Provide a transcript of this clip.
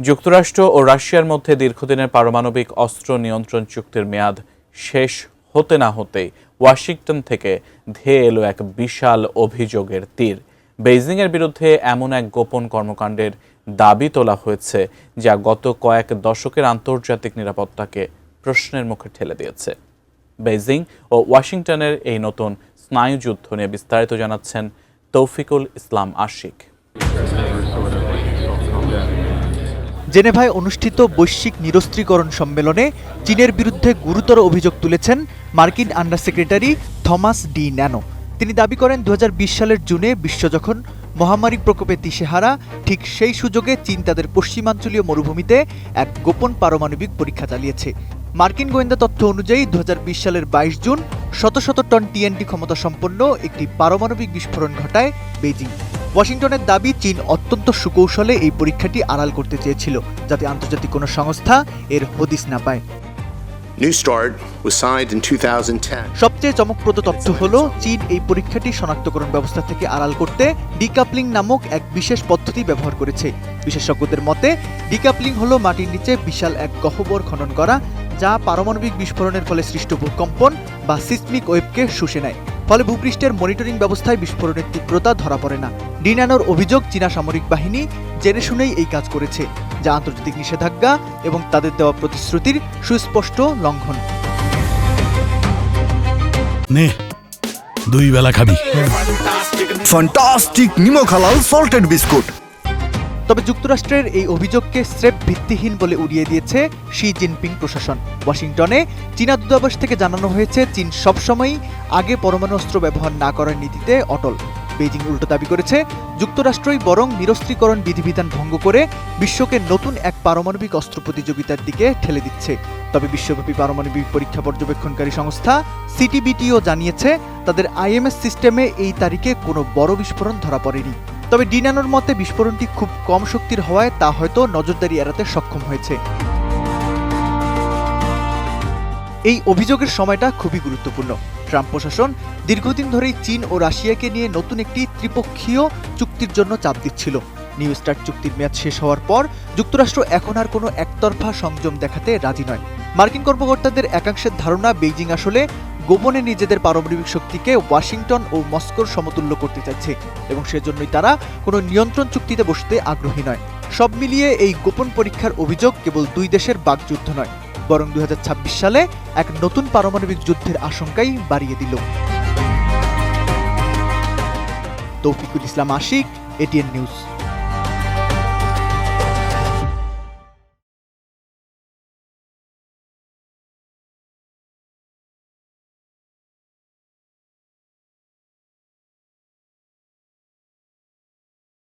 যুক্তরাষ্ট্র ও রাশিয়ার মধ্যে দীর্ঘদিনের পারমাণবিক অস্ত্র নিয়ন্ত্রণ চুক্তির মেয়াদ শেষ হতে না হতেই ওয়াশিংটন থেকে ধেয়ে এলো এক বিশাল অভিযোগের তীর। বেইজিংয়ের বিরুদ্ধে এমন এক গোপন কর্মকাণ্ডের দাবি তোলা হয়েছে যা গত কয়েক দশকের আন্তর্জাতিক নিরাপত্তাকে প্রশ্নের মুখে ঠেলে দিয়েছে। বেইজিং ও ওয়াশিংটনের এই নতুন স্নায়ুযুদ্ধ নিয়ে বিস্তারিত জানাচ্ছেন তৌফিকুল ইসলাম আশিক। জেনেভায় অনুষ্ঠিত বৈশ্বিক নিরস্ত্রীকরণ সম্মেলনে চীনের বিরুদ্ধে গুরুতর অভিযোগ তুলেছেন মার্কিন under secretary Thomas D nano. তিনি দাবি করেন 2020 সালের জুনে বিশ্ব যখন মহামারী প্রকোপে দিশেহারা, ঠিক সেই সুযোগে চীন তাদের পশ্চিমাঞ্চলীয় মরুভূমিতে এক গোপন পারমাণবিক পরীক্ষা চালিয়েছে। মার্কিন গোয়েন্দা তথ্য অনুযায়ী 2020 সালের 22 জুন শত শত টন টিএনটি ক্ষমতা সম্পন্ন একটি পারমাণবিক বিস্ফোরণ ঘটায় বেইজিং। ওয়াশিংটনের দাবি, চীন অত্যন্ত সুকৌশলে এই পরীক্ষাটি আড়াল করতে চেয়েছিল, যাতে আন্তর্জাতিক কোনো সংস্থা এর হদিস না পায়। সবচেয়ে চমকপ্রদ তথ্য হল, চীন এই পরীক্ষাটি শনাক্তকরণ ব্যবস্থা থেকে আড়াল করতে ডিকাপলিং নামক এক বিশেষ পদ্ধতি ব্যবহার করেছে। বিশেষজ্ঞদের মতে, ডিকাপলিং হল মাটির নিচে বিশাল এক গহ্বর খনন করা, যা পারমাণবিক বিস্ফোরণের ফলে সৃষ্ট ভূকম্পন বা সিসমিক ওয়েভকে শুষে নেয়। ফলে ভূপৃষ্ঠের মনিটরিং ব্যবস্থায় বিস্ফোরণের তীব্রতা ধরা পড়ে না। ডি ন্যানোর অভিযোগ, চীনা সামরিক বাহিনী জেনে শুনেই এই কাজ করেছে, যা আন্তর্জাতিক নিষেধাজ্ঞা এবং তাদের দেওয়া প্রতিশ্রুতির সুস্পষ্ট লঙ্ঘন। নে, দুই বেলা খাবি ফ্যান্টাস্টিক নিমক হালাল সল্টেড বিস্কুট। তবে যুক্তরাষ্ট্রের এই অভিযোগকে স্রেফ ভিত্তিহীন বলে উড়িয়ে দিয়েছে শি জিনপিং প্রশাসন। ওয়াশিংটনে চীনা দূতাবাস থেকে জানানো হয়েছে, চীন সবসময়ই আগে পরমাণু অস্ত্র ব্যবহার না করার নীতিতে অটল। বেইজিং উল্টো দাবি করেছে, যুক্তরাষ্ট্রই বরং নিরস্ত্রীকরণ বিধিবিধান ভঙ্গ করে বিশ্বকে নতুন এক পারমাণবিক অস্ত্র প্রতিযোগিতার দিকে ঠেলে দিচ্ছে। তবে বিশ্বব্যাপী পারমাণবিক পরীক্ষা পর্যবেক্ষণকারী সংস্থা সিটিবিটিও জানিয়েছে, তাদের আইএমএস সিস্টেমে এই তারিখে কোনো বড় বিস্ফোরণ ধরা পড়েনি। তবে ডি ন্যানোর মতে, বিস্ফোরণটি খুব কম শক্তির হওয়ায় তা হয়তো নজরদারি এড়াতে সক্ষম হয়েছে। এই অভিযোগের সময়টা খুবই গুরুত্বপূর্ণ। ট্রাম্প প্রশাসন দীর্ঘদিন ধরেই চীন ও রাশিয়াকে নিয়ে নতুন একটি ত্রিপক্ষীয় চুক্তির জন্য চাপ দিচ্ছিল। নিউ স্টার্ট চুক্তির মেয়াদ শেষ হওয়ার পর যুক্তরাষ্ট্র এখন আর কোনো একতরফা সংযম দেখাতে রাজি নয়। মার্কিন কর্মকর্তাদের একাংশের ধারণা, বেইজিং আসলে গোপনে নিজেদের পারমাণবিক শক্তিকে ওয়াশিংটন ও মস্কোর সমতুল্য করতে চাইছে এবং সেজন্যই তারা কোনো নিয়ন্ত্রণ চুক্তিতে বসতে আগ্রহী নয়। সব মিলিয়ে এই গোপন পরীক্ষার অভিযোগ কেবল দুই দেশের বাকযুদ্ধ নয়, বরং 2026 সালে এক নতুন পারমাণবিক যুদ্ধের আশঙ্কাই বাড়িয়ে দিল। তৌফিকুল ইসলাম আশিক, এটিএন নিউজ।